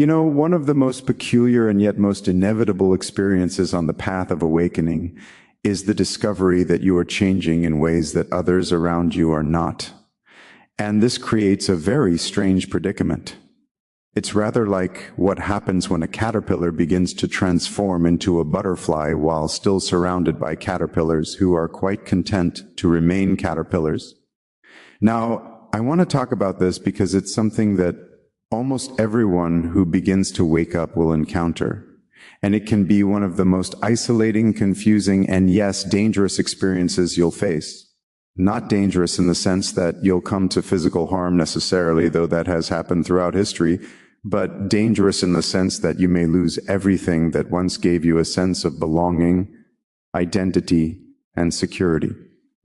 One of the most peculiar and yet most inevitable experiences on the path of awakening is the discovery that you are changing in ways that others around you are not. And this creates a very strange predicament. It's rather like what happens when a caterpillar begins to transform into a butterfly while still surrounded by caterpillars who are quite content to remain caterpillars. Now, I want to talk about this because it's something that almost everyone who begins to wake up will encounter. And it can be one of the most isolating, confusing, and yes, dangerous experiences you'll face. Not dangerous in the sense that you'll come to physical harm necessarily, though that has happened throughout history, but dangerous in the sense that you may lose everything that once gave you a sense of belonging, identity, and security.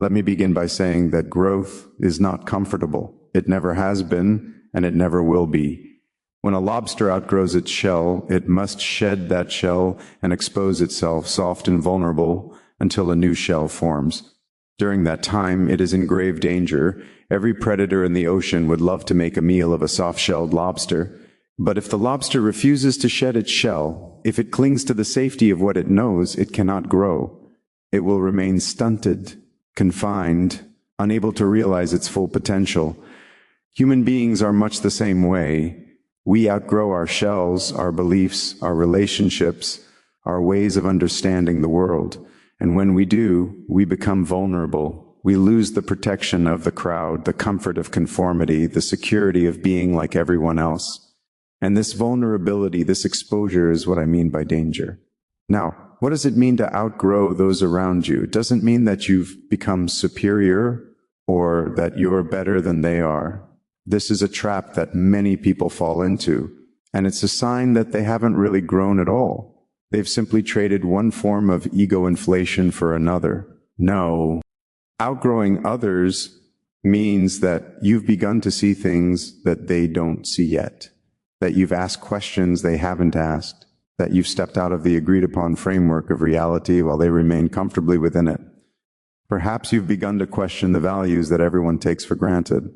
Let me begin by saying that growth is not comfortable. It never has been, and it never will be. When a lobster outgrows its shell, it must shed that shell and expose itself soft and vulnerable until a new shell forms. During that time, it is in grave danger. Every predator in the ocean would love to make a meal of a soft-shelled lobster. But if the lobster refuses to shed its shell, if it clings to the safety of what it knows, it cannot grow. It will remain stunted, confined, unable to realize its full potential. Human beings are much the same way. We outgrow our shells, our beliefs, our relationships, our ways of understanding the world. And when we do, we become vulnerable. We lose the protection of the crowd, the comfort of conformity, the security of being like everyone else. And this vulnerability, this exposure is what I mean by danger. Now, what does it mean to outgrow those around you? It doesn't mean that you've become superior or that you're better than they are. This is a trap that many people fall into, and it's a sign that they haven't really grown at all. They've simply traded one form of ego inflation for another. No, outgrowing others means that you've begun to see things that they don't see yet, that you've asked questions they haven't asked, that you've stepped out of the agreed-upon framework of reality while they remain comfortably within it. Perhaps you've begun to question the values that everyone takes for granted.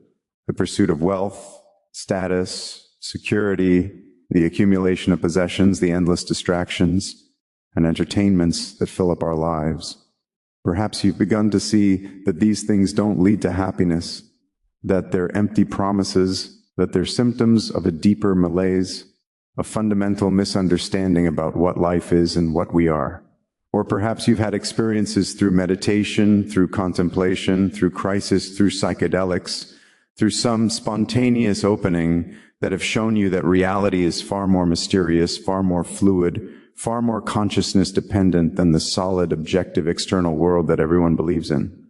The pursuit of wealth, status, security, the accumulation of possessions, the endless distractions and entertainments that fill up our lives. Perhaps you've begun to see that these things don't lead to happiness, that they're empty promises, that they're symptoms of a deeper malaise, a fundamental misunderstanding about what life is and what we are. Or perhaps you've had experiences through meditation, through contemplation, through crisis, through psychedelics, through some spontaneous opening that have shown you that reality is far more mysterious, far more fluid, far more consciousness dependent than the solid, objective external world that everyone believes in.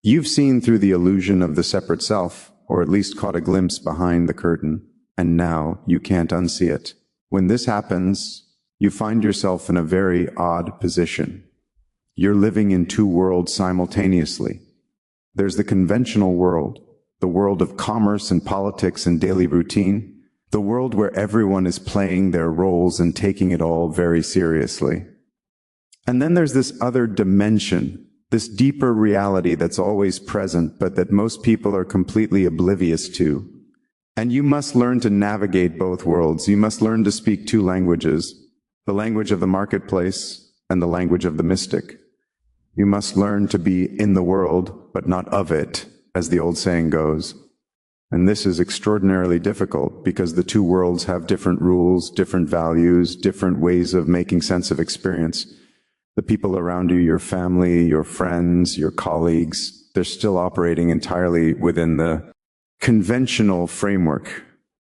You've seen through the illusion of the separate self, or at least caught a glimpse behind the curtain, and now you can't unsee it. When this happens, you find yourself in a very odd position. You're living in two worlds simultaneously. There's the conventional world, the world of commerce and politics and daily routine, the world where everyone is playing their roles and taking it all very seriously. And then there's this other dimension, this deeper reality that's always present, but that most people are completely oblivious to. And you must learn to navigate both worlds. You must learn to speak two languages, the language of the marketplace and the language of the mystic. You must learn to be in the world, but not of it, as the old saying goes. And this is extraordinarily difficult because the two worlds have different rules, different values, different ways of making sense of experience. The people around you, your family, your friends, your colleagues, they're still operating entirely within the conventional framework.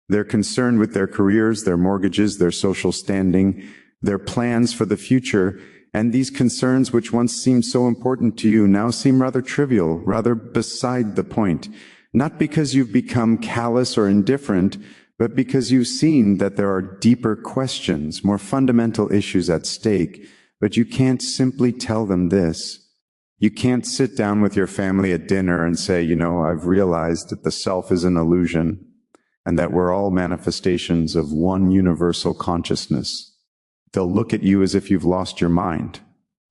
They're concerned with their careers, their mortgages, their social standing, their plans for the future. And these concerns, which once seemed so important to you, now seem rather trivial, rather beside the point. Not because you've become callous or indifferent, but because you've seen that there are deeper questions, more fundamental issues at stake. But you can't simply tell them this. You can't sit down with your family at dinner and say, I've realized that the self is an illusion and that we're all manifestations of one universal consciousness. They'll look at you as if you've lost your mind.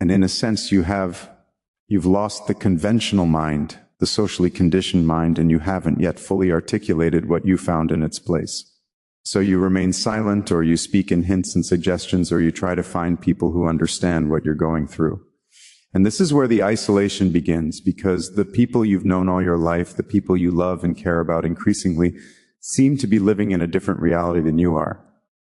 And in a sense, you've lost the conventional mind, the socially conditioned mind, and you haven't yet fully articulated what you found in its place. So you remain silent, or you speak in hints and suggestions, or you try to find people who understand what you're going through. And this is where the isolation begins, because the people you've known all your life, the people you love and care about increasingly, seem to be living in a different reality than you are.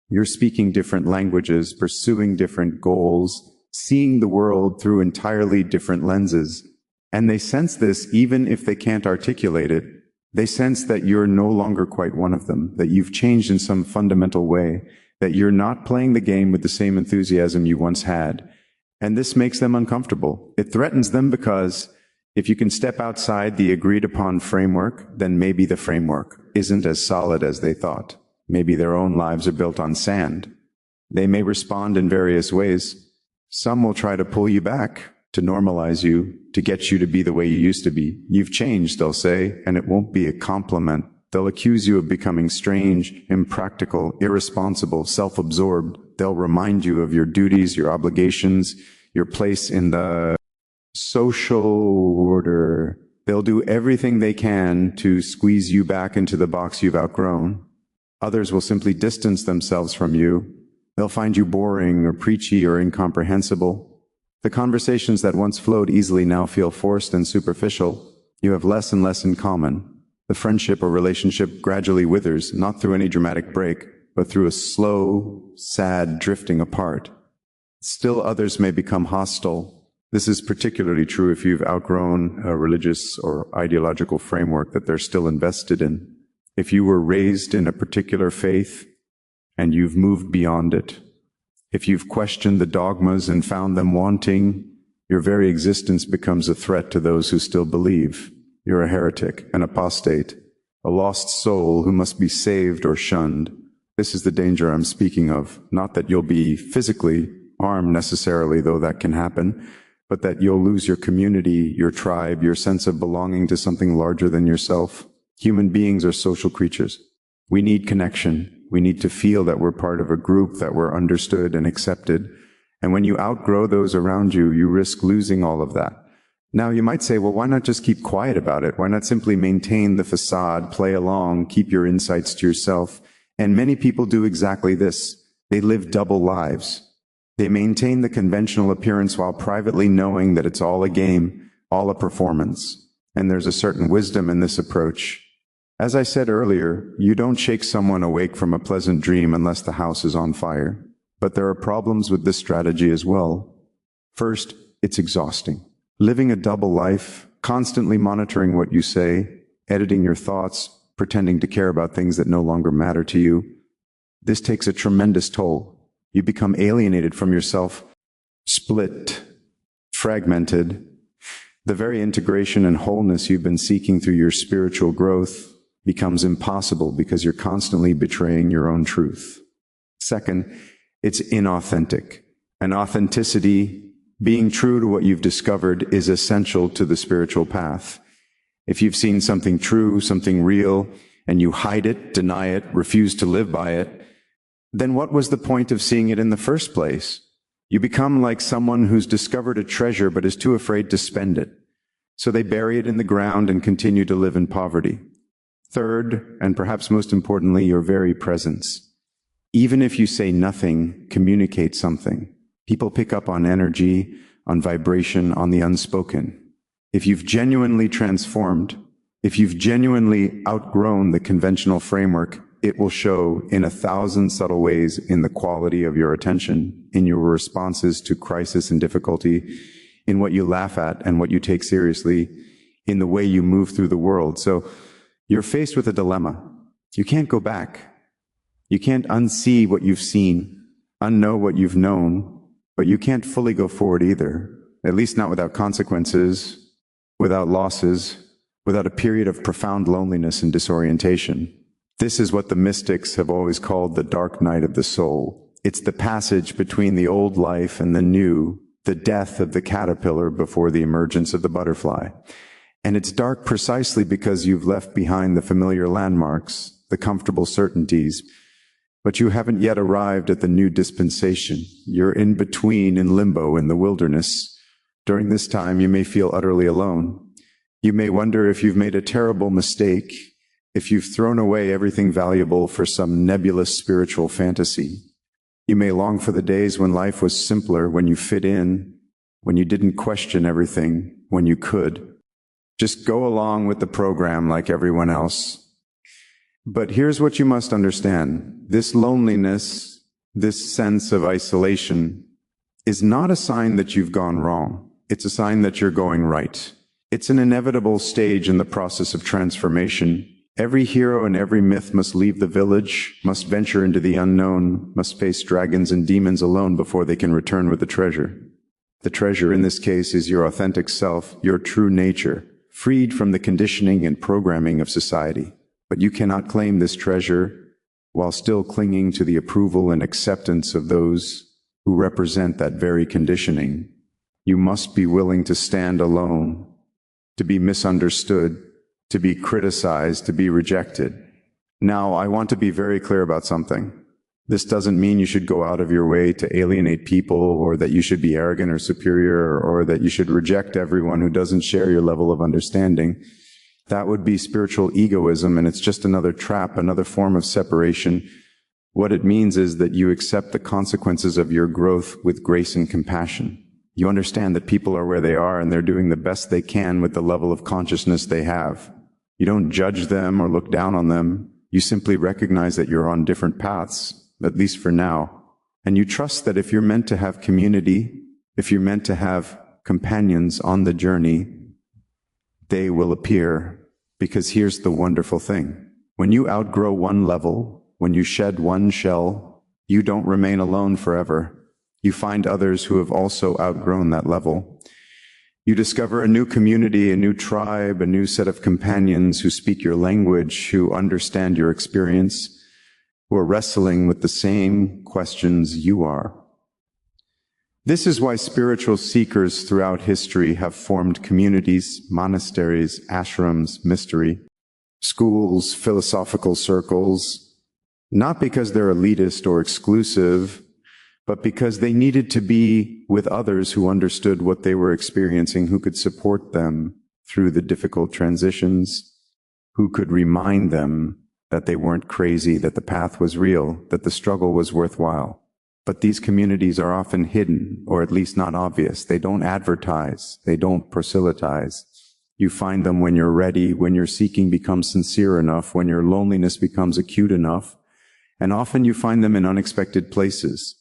You're speaking different languages, pursuing different goals, seeing the world through entirely different lenses. And they sense this even if they can't articulate it. They sense that you're no longer quite one of them, that you've changed in some fundamental way, that you're not playing the game with the same enthusiasm you once had. And this makes them uncomfortable. It threatens them because if you can step outside the agreed upon framework, then maybe the framework isn't as solid as they thought. Maybe their own lives are built on sand. They may respond in various ways. Some will try to pull you back, to normalize you, to get you to be the way you used to be. You've changed, they'll say, and it won't be a compliment. They'll accuse you of becoming strange, impractical, irresponsible, self-absorbed. They'll remind you of your duties, your obligations, your place in the social order. They'll do everything they can to squeeze you back into the box you've outgrown. Others will simply distance themselves from you. They'll find you boring or preachy or incomprehensible. The conversations that once flowed easily now feel forced and superficial. You have less and less in common. The friendship or relationship gradually withers, not through any dramatic break, but through a slow, sad drifting apart. Still others may become hostile. This is particularly true if you've outgrown a religious or ideological framework that they're still invested in. If you were raised in a particular faith and you've moved beyond it, if you've questioned the dogmas and found them wanting, your very existence becomes a threat to those who still believe. You're a heretic, an apostate, a lost soul who must be saved or shunned. This is the danger I'm speaking of. Not that you'll be physically harmed necessarily, though that can happen, but that you'll lose your community, your tribe, your sense of belonging to something larger than yourself. Human beings are social creatures. We need connection. We need to feel that we're part of a group, that we're understood and accepted. And when you outgrow those around you, you risk losing all of that. Now, you might say, well, why not just keep quiet about it? Why not simply maintain the facade, play along, keep your insights to yourself? And many people do exactly this. They live double lives. They maintain the conventional appearance while privately knowing that it's all a game, all a performance. And there's a certain wisdom in this approach. As I said earlier, you don't shake someone awake from a pleasant dream unless the house is on fire. But there are problems with this strategy as well. First, it's exhausting. Living a double life, constantly monitoring what you say, editing your thoughts, pretending to care about things that no longer matter to you, this takes a tremendous toll. You become alienated from yourself, split, fragmented. The very integration and wholeness you've been seeking through your spiritual growth becomes impossible because you're constantly betraying your own truth. Second, it's inauthentic. And authenticity, being true to what you've discovered, is essential to the spiritual path. If you've seen something true, something real, and you hide it, deny it, refuse to live by it, then what was the point of seeing it in the first place? You become like someone who's discovered a treasure but is too afraid to spend it. So they bury it in the ground and continue to live in poverty. Third, and perhaps most importantly, your very presence. Even if you say nothing, communicate something. People pick up on energy, on vibration, on the unspoken. If you've genuinely transformed, if you've genuinely outgrown the conventional framework, it will show in 1,000 subtle ways in the quality of your attention, in your responses to crisis and difficulty, in what you laugh at and what you take seriously, in the way you move through the world. So you're faced with a dilemma. You can't go back. You can't unsee what you've seen, unknow what you've known, but you can't fully go forward either, at least not without consequences, without losses, without a period of profound loneliness and disorientation. This is what the mystics have always called the dark night of the soul. It's the passage between the old life and the new, the death of the caterpillar before the emergence of the butterfly. And it's dark precisely because you've left behind the familiar landmarks, the comfortable certainties, but you haven't yet arrived at the new dispensation. You're in between, in limbo, in the wilderness. During this time, you may feel utterly alone. You may wonder if you've made a terrible mistake, if you've thrown away everything valuable for some nebulous spiritual fantasy. You may long for the days when life was simpler, when you fit in, when you didn't question everything, when you could. Just go along with the program like everyone else. But here's what you must understand. This loneliness, this sense of isolation, is not a sign that you've gone wrong. It's a sign that you're going right. It's an inevitable stage in the process of transformation. Every hero and every myth must leave the village, must venture into the unknown, must face dragons and demons alone before they can return with the treasure. The treasure in this case is your authentic self, your true nature, freed from the conditioning and programming of society. But you cannot claim this treasure while still clinging to the approval and acceptance of those who represent that very conditioning. You must be willing to stand alone, to be misunderstood, to be criticized, to be rejected. Now, I want to be very clear about something. This doesn't mean you should go out of your way to alienate people, or that you should be arrogant or superior, or that you should reject everyone who doesn't share your level of understanding. That would be spiritual egoism, and it's just another trap, another form of separation. What it means is that you accept the consequences of your growth with grace and compassion. You understand that people are where they are and they're doing the best they can with the level of consciousness they have. You don't judge them or look down on them. You simply recognize that you're on different paths, at least for now. And you trust that if you're meant to have community, if you're meant to have companions on the journey, they will appear. Because here's the wonderful thing. When you outgrow one level, when you shed one shell, you don't remain alone forever. You find others who have also outgrown that level. You discover a new community, a new tribe, a new set of companions who speak your language, who understand your experience, who are wrestling with the same questions you are. This is why spiritual seekers throughout history have formed communities, monasteries, ashrams, mystery, schools, philosophical circles, not because they're elitist or exclusive, but because they needed to be with others who understood what they were experiencing, who could support them through the difficult transitions, who could remind them that they weren't crazy, that the path was real, that the struggle was worthwhile. But these communities are often hidden, or at least not obvious. They don't advertise. They don't proselytize. You find them when you're ready, when your seeking becomes sincere enough, when your loneliness becomes acute enough. And often you find them in unexpected places.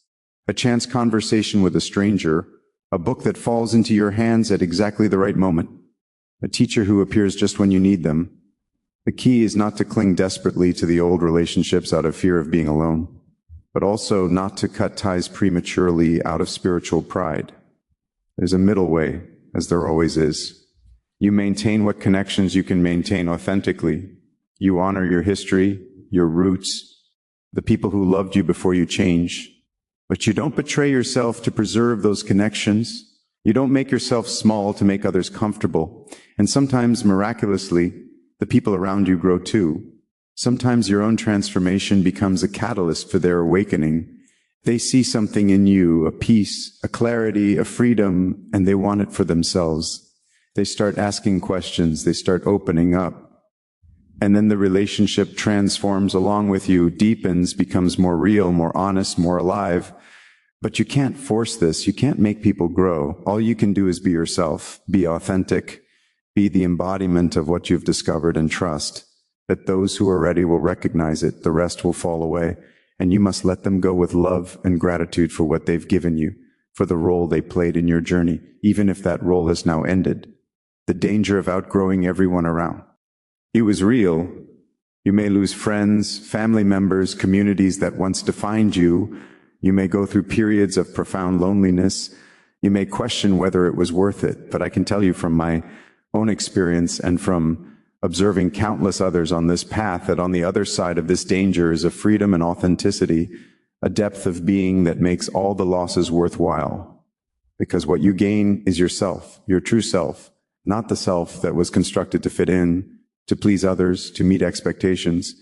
A chance conversation with a stranger, a book that falls into your hands at exactly the right moment, a teacher who appears just when you need them. The key is not to cling desperately to the old relationships out of fear of being alone, but also not to cut ties prematurely out of spiritual pride. There's a middle way, as there always is. You maintain what connections you can maintain authentically. You honor your history, your roots, the people who loved you before you change. But you don't betray yourself to preserve those connections. You don't make yourself small to make others comfortable. And sometimes, miraculously, the people around you grow too. Sometimes your own transformation becomes a catalyst for their awakening. They see something in you, a peace, a clarity, a freedom, and they want it for themselves. They start asking questions. They start opening up. And then the relationship transforms along with you, deepens, becomes more real, more honest, more alive. But you can't force this. You can't make people grow. All you can do is be yourself, be authentic, be the embodiment of what you've discovered, and trust that those who are ready will recognize it. The rest will fall away. And you must let them go with love and gratitude for what they've given you, for the role they played in your journey, even if that role has now ended. The danger of outgrowing everyone around. It was real. You may lose friends, family members, communities that once defined you. You may go through periods of profound loneliness. You may question whether it was worth it. But I can tell you from my own experience and from observing countless others on this path that on the other side of this danger is a freedom and authenticity, a depth of being that makes all the losses worthwhile. Because what you gain is yourself, your true self, not the self that was constructed to fit in, to please others, to meet expectations.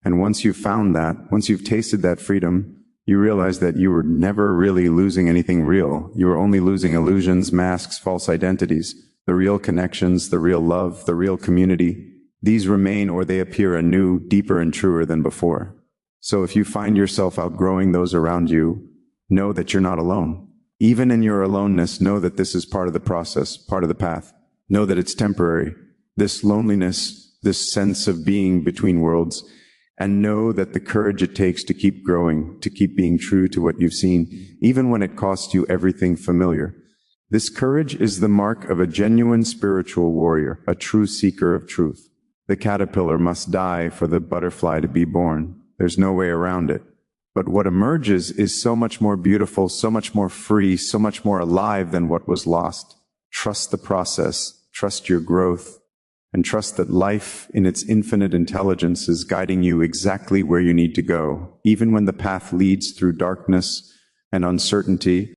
And once you've found that, once you've tasted that freedom, you realize that you were never really losing anything real. You were only losing illusions, masks, false identities. The real connections, the real love, the real community, These remain or they appear anew, deeper and truer than before. So if you find yourself outgrowing those around you, know that you're not alone. Even in your aloneness, know that this is part of the process, part of the path. Know that it's temporary. This loneliness, this sense of being between worlds, and know that the courage it takes to keep growing, to keep being true to what you've seen, even when it costs you everything familiar. This courage is the mark of a genuine spiritual warrior, a true seeker of truth. The caterpillar must die for the butterfly to be born. There's no way around it. But what emerges is so much more beautiful, so much more free, so much more alive than what was lost. Trust the process, trust your growth, and trust that life in its infinite intelligence is guiding you exactly where you need to go, even when the path leads through darkness and uncertainty.